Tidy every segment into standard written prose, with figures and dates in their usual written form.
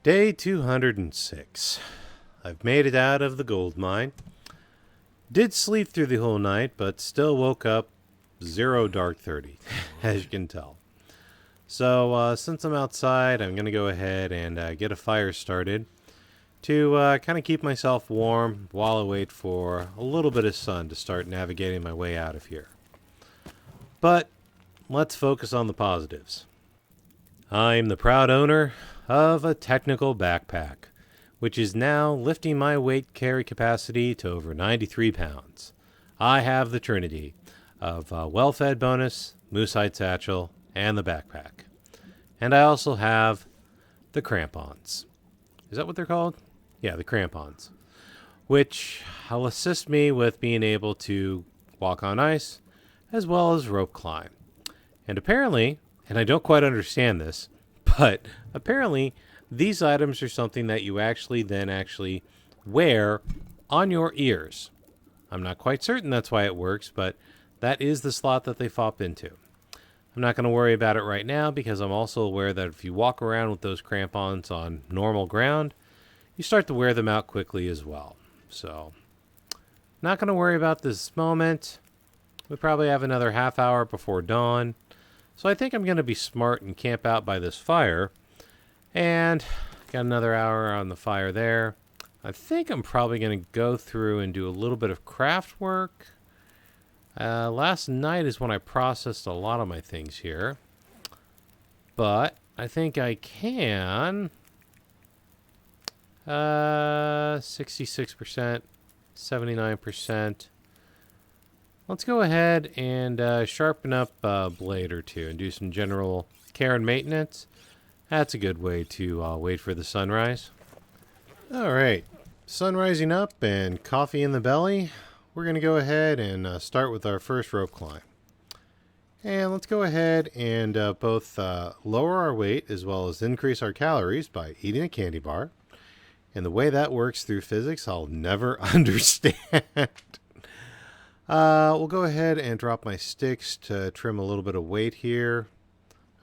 Day 206. I've made it out of the gold mine. Did sleep through the whole night, but still woke up 0 dark 30, as you can tell. So since I'm outside, I'm going to go ahead and get a fire started to kind of keep myself warm while I wait for a little bit of sun to start navigating my way out of here. But let's focus on the positives. I'm the proud owner of a technical backpack, which is now lifting my weight carry capacity to over 93 pounds. I have the trinity of well-fed bonus, moose-hide satchel, and the backpack. And I also have the Crampons. Is that what they're called? Yeah, the Crampons. Which will assist me with being able to walk on ice, as well as rope climb. And apparently, and I don't quite understand this, but apparently these items are something that you actually wear on your ears. I'm not quite certain that's why it works, but that is the slot that they fop into. I'm not going to worry about it right now because I'm also aware that if you walk around with those crampons on normal ground, you start to wear them out quickly as well. So, not going to worry about this moment. We probably have another half hour before dawn. So I think I'm going to be smart and camp out by this fire. And got another hour on the fire there. I think I'm probably going to go through and do a little bit of craft work. Last night is when I processed a lot of my things here. But I think I can. 66%, 79%. Let's go ahead and sharpen up a blade or two and do some general care and maintenance. That's a good way to wait for the sunrise. All right, sun rising up and coffee in the belly. We're going to go ahead and start with our first rope climb. And let's go ahead and both lower our weight as well as increase our calories by eating a candy bar. And the way that works through physics, I'll never understand. We'll go ahead and drop my sticks to trim a little bit of weight here.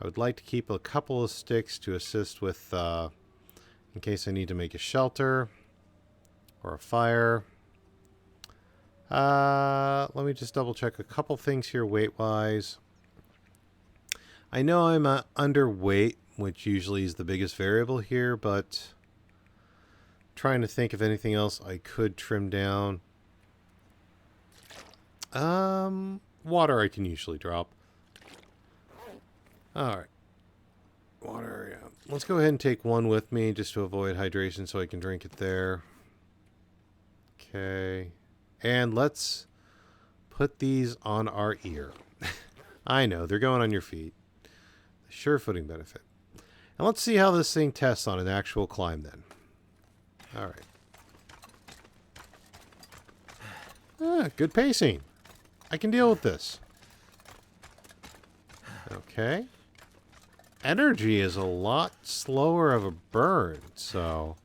I would like to keep a couple of sticks to assist with, in case I need to make a shelter or a fire. Let me just double check a couple things here weight-wise. I know I'm underweight, which usually is the biggest variable here, but trying to think of anything else I could trim down. Water I can usually drop. Alright. Water, yeah. Let's go ahead and take one with me just to avoid hydration so I can drink it there. Okay. And let's put these on our ear. I know, they're going on your feet. The sure footing benefit. And let's see how this thing tests on an actual climb then. Alright. Good pacing. I can deal with this. Okay. Energy is a lot slower of a burn, so...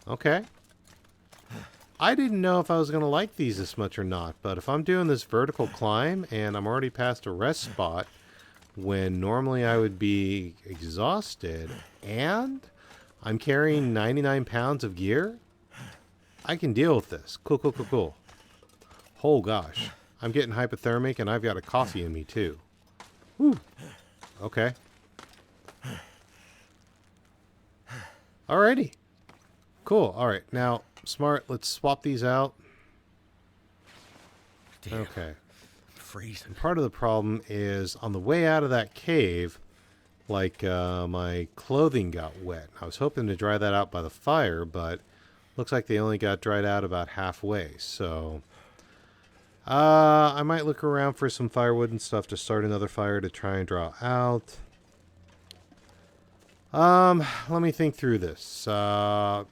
Okay. I didn't know if I was going to like these this much or not, but if I'm doing this vertical climb and I'm already past a rest spot when normally I would be exhausted and I'm carrying 99 pounds of gear, I can deal with this. Cool. Oh gosh. I'm getting hypothermic and I've got a coffee in me too. Whew. Okay. Alrighty. Cool. Alright. Now, smart. Let's swap these out. Damn. Okay. I'm freezing. And part of the problem is on the way out of that cave, like my clothing got wet. I was hoping to dry that out by the fire, but looks like they only got dried out about halfway. So I might look around for some firewood and stuff to start another fire to try and draw out. Let me think through this. I'll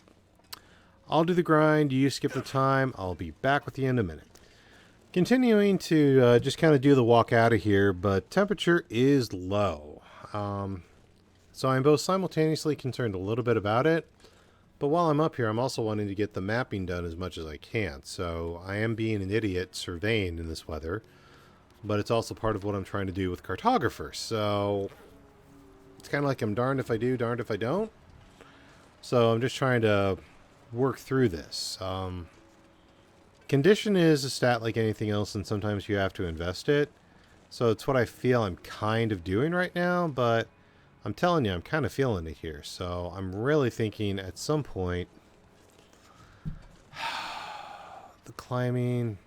do the grind. You skip the time. I'll be back with you in a minute. Continuing to just kind of do the walk out of here, but temperature is low. So I'm both simultaneously concerned a little bit about it, but while I'm up here, I'm also wanting to get the mapping done as much as I can. So I am being an idiot surveying in this weather, but it's also part of what I'm trying to do with cartographers. So it's kind of like I'm darned if I do, darned if I don't. So I'm just trying to work through this. Condition is a stat like anything else, and sometimes you have to invest it. So it's what I feel I'm kind of doing right now, but I'm telling you, I'm kind of feeling it here. So I'm really thinking at some point, the climbing,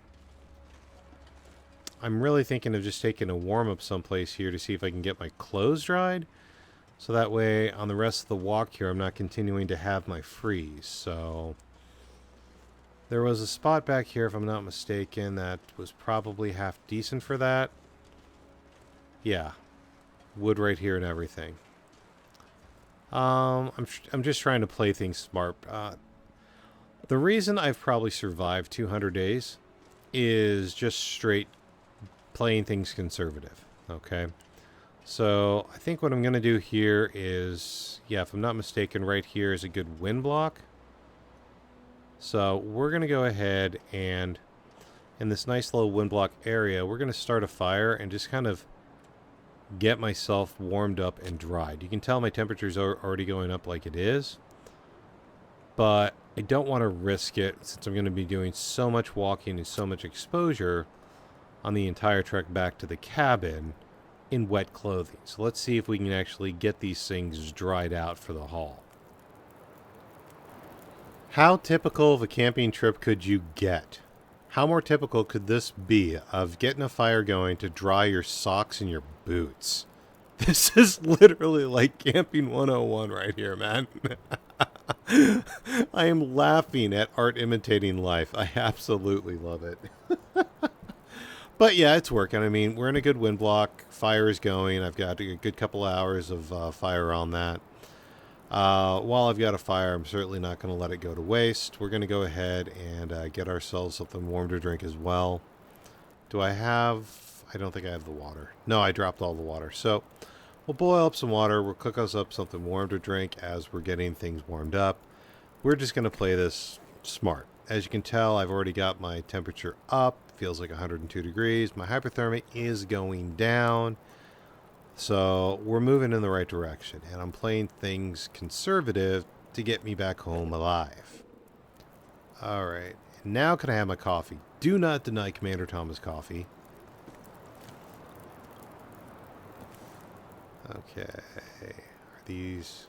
I'm really thinking of just taking a warm-up someplace here to see if I can get my clothes dried. So that way, on the rest of the walk here, I'm not continuing to have my freeze. So there was a spot back here, if I'm not mistaken, that was probably half decent for that. Yeah, wood right here and everything. I'm just trying to play things smart. The reason I've probably survived 200 days is just straight playing things conservative. Okay. So I think what I'm going to do here is, yeah, if I'm not mistaken, right here is a good wind block. So we're going to go ahead and in this nice little wind block area, we're going to start a fire and just kind of get myself warmed up and dried. You can tell my temperature's already going up like it is, but I don't want to risk it since I'm going to be doing so much walking and so much exposure on the entire trek back to the cabin in wet clothing. So let's see if we can actually get these things dried out for the haul. How typical of a camping trip could you get? How more typical could this be of getting a fire going to dry your socks and your boots? This is literally like camping 101 right here, man. I am laughing at art imitating life. I absolutely love it. But yeah, it's working. I mean, we're in a good wind block. Fire is going. I've got a good couple hours of fire on that. While I've got a fire, I'm certainly not going to let it go to waste. We're going to go ahead and get ourselves something warm to drink as well. Do I have... I don't think I have the water. No, I dropped all the water. So we'll boil up some water. We'll cook us up something warm to drink as we're getting things warmed up. We're just going to play this smart. As you can tell, I've already got my temperature up. Feels like 102 degrees. My hypothermia is going down. So we're moving in the right direction. And I'm playing things conservative to get me back home alive. All right. Now can I have my coffee? Do not deny Commander Thomas coffee. Okay. Are these...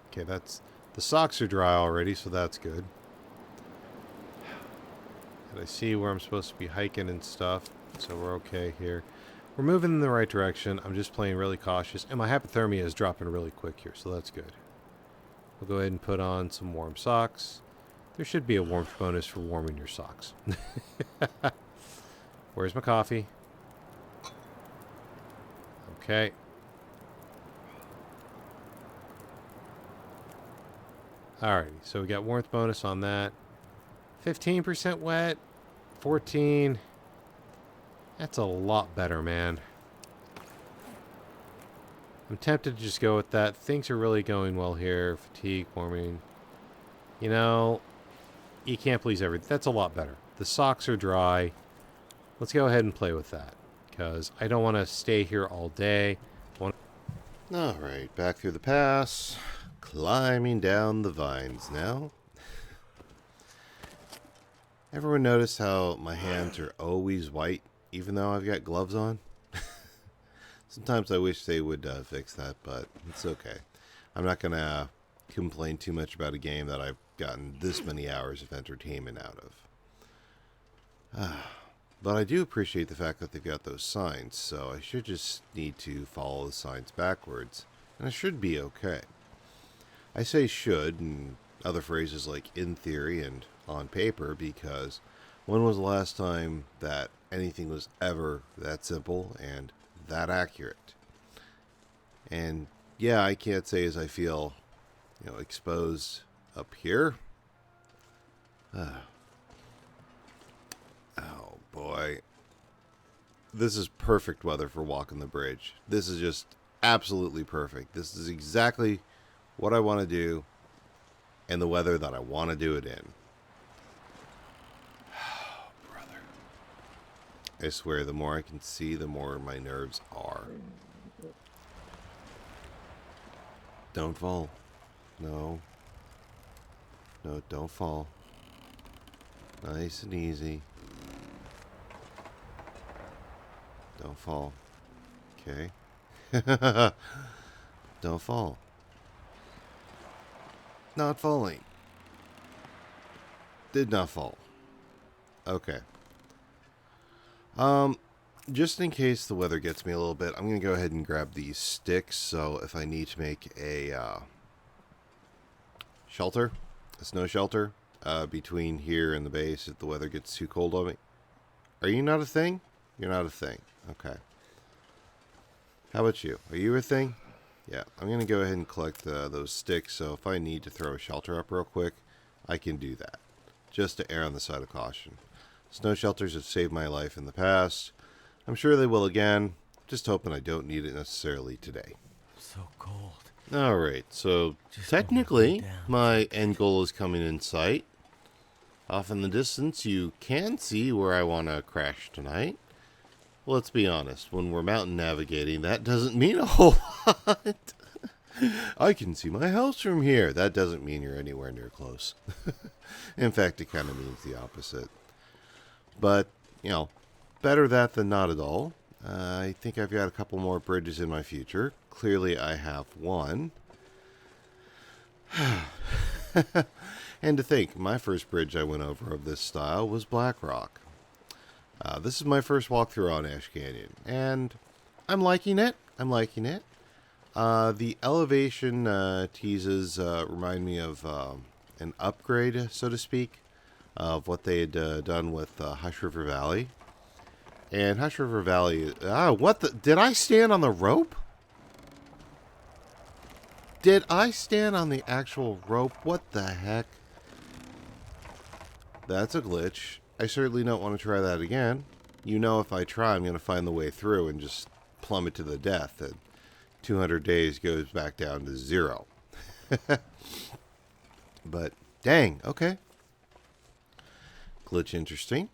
Okay, that's... The socks are dry already, so that's good. And I see where I'm supposed to be hiking and stuff, so we're okay here. We're moving in the right direction. I'm just playing really cautious, and my hypothermia is dropping really quick here, so that's good. We'll go ahead and put on some warm socks. There should be a warmth bonus for warming your socks. Where's my coffee? Okay. Alrighty, so we got warmth bonus on that. 15% wet, 14. That's a lot better, man. I'm tempted to just go with that. Things are really going well here. Fatigue, warming. You know, you can't please everything. That's a lot better. The socks are dry. Let's go ahead and play with that, because I don't want to stay here all day. Alright, back through the pass. Climbing down the vines now. Everyone notice how my hands are always white, even though I've got gloves on? Sometimes I wish they would fix that, but it's okay. I'm not going to complain too much about a game that I've gotten this many hours of entertainment out of. But I do appreciate the fact that they've got those signs, so I should just need to follow the signs backwards, and I should be okay. I say should, and other phrases like in theory and on paper, because when was the last time that anything was ever that simple and that accurate? And yeah, I can't say as I feel, exposed up here. Oh boy. This is perfect weather for walking the bridge. This is just absolutely perfect. This is exactly what I want to do and the weather that I want to do it in. Oh, brother. I swear, the more I can see, the more my nerves are. Don't fall. No. No, don't fall. Nice and easy. Don't fall. Okay. Don't fall. Not falling. Did not fall. Okay. Just in case the weather gets me a little bit, I'm going to go ahead and grab these sticks. So if I need to make a shelter, a snow shelter, between here and the base if the weather gets too cold on me. Are you not a thing? You're not a thing. Okay. How about you? Are you a thing? Yeah, I'm going to go ahead and collect those sticks, so if I need to throw a shelter up real quick, I can do that. Just to err on the side of caution. Snow shelters have saved my life in the past. I'm sure they will again. Just hoping I don't need it necessarily today. So cold. Alright, so Just technically, down. my end goal is coming in sight. Off in the distance, you can see where I want to crash tonight. Well, let's be honest, when we're mountain navigating, that doesn't mean a whole lot. I can see my house from here. That doesn't mean you're anywhere near close. In fact, it kind of means the opposite. But, you know, better that than not at all. I think I've got a couple more bridges in my future. Clearly, I have one. And to think, my first bridge I went over of this style was Black Rock. This is my first walkthrough on Ash Canyon, and I'm liking it. The elevation teases remind me of an upgrade, so to speak, of what they had done with Hush River Valley. And Hush River Valley... what the... Did I stand on the rope? Did I stand on the actual rope? What the heck? That's a glitch. I certainly don't want to try that again. You know, if I try, I'm going to find the way through and just plummet to the death. And 200 days goes back down to 0. But, dang, okay. Glitch interesting.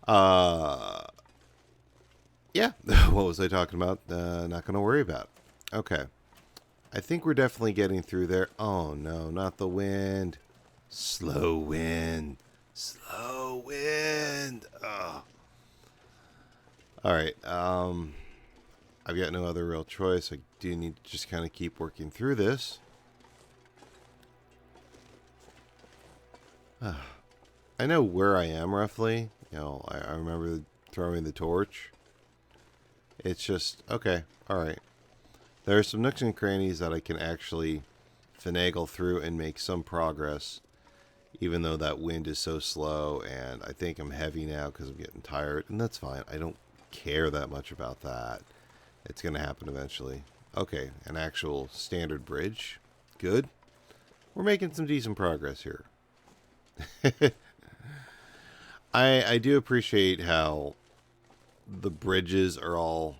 Yeah, what was I talking about? Not going to worry about. Okay. I think we're definitely getting through there. Oh, no, not the wind. Slow wind. Slow wind. Oh. All right. I've got no other real choice. I do need to just kind of keep working through this. I know where I am roughly. You know, I remember throwing the torch. It's just, okay, all right. There are some nooks and crannies that I can actually finagle through and make some progress, even though that wind is so slow, and I think I'm heavy now because I'm getting tired, and that's fine. I don't care that much about that. It's going to happen eventually. Okay, an actual standard bridge. Good. We're making some decent progress here. I do appreciate how the bridges are all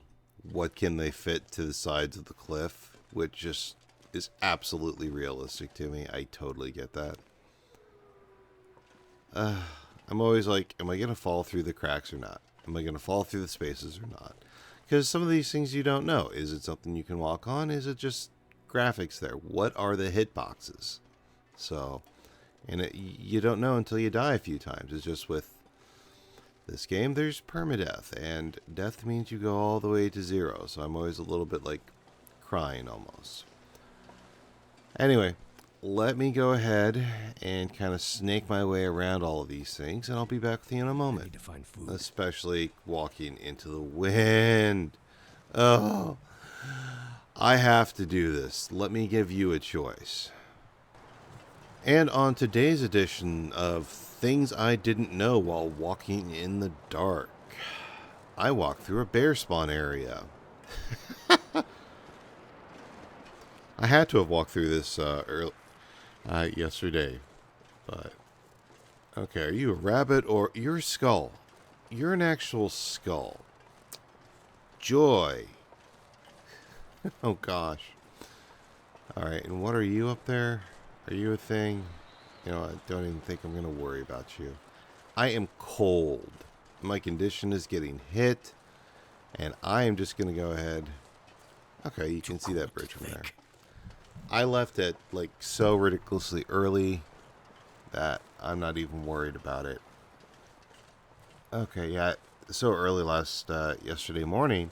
what can they fit to the sides of the cliff, which just is absolutely realistic to me. I totally get that. I'm always like, am I going to fall through the cracks or not? Am I going to fall through the spaces or not? Because some of these things you don't know. Is it something you can walk on? Is it just graphics there? What are the hitboxes? So, and you don't know until you die a few times. It's just with this game, there's permadeath, and death means you go all the way to 0. So I'm always a little bit like crying almost. Anyway, let me go ahead and kind of snake my way around all of these things, and I'll be back with you in a moment. I need to find food. Especially walking into the wind. Oh, I have to do this. Let me give you a choice. And on today's edition of Things I Didn't Know While Walking in the Dark, I walked through a bear spawn area. I had to have walked through this yesterday, but okay, are you a rabbit or you're a skull? You're an actual skull. Joy. Oh gosh. Alright, and what are you up there? Are you a thing? You know, I don't even think I'm going to worry about you. I am cold. My condition is getting hit, and I am just going to go ahead. Okay, you can see that bridge from there. I left it like so ridiculously early. That, I'm not even worried about it. Okay, yeah, so early yesterday morning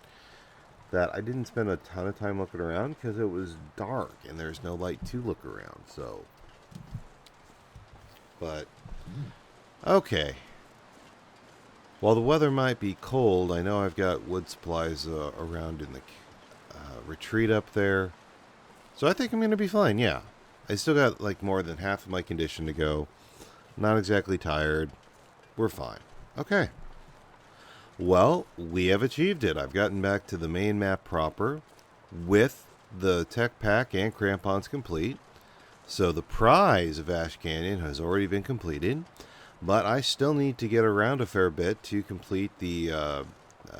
that I didn't spend a ton of time looking around because it was dark and there's no light to look around, so. But, okay. While the weather might be cold, I know I've got wood supplies around in the retreat up there. So I think I'm going to be fine, yeah. I still got like more than half of my condition to go. Not exactly tired. We're fine. Okay. Well, we have achieved it. I've gotten back to the main map proper with the tech pack and crampons complete. So the prize of Ash Canyon has already been completed. But I still need to get around a fair bit to complete the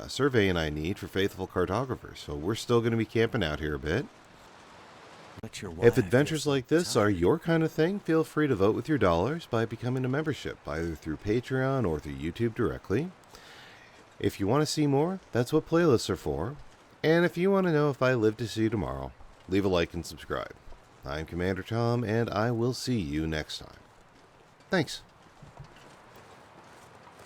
surveying I need for faithful cartographers. So we're still going to be camping out here a bit. If adventures like this are your kind of thing, feel free to vote with your dollars by becoming a membership, either through Patreon or through YouTube directly. If you want to see more, that's what playlists are for. And if you want to know if I live to see tomorrow, leave a like and subscribe. I'm Commander Tom, and I will see you next time. Thanks.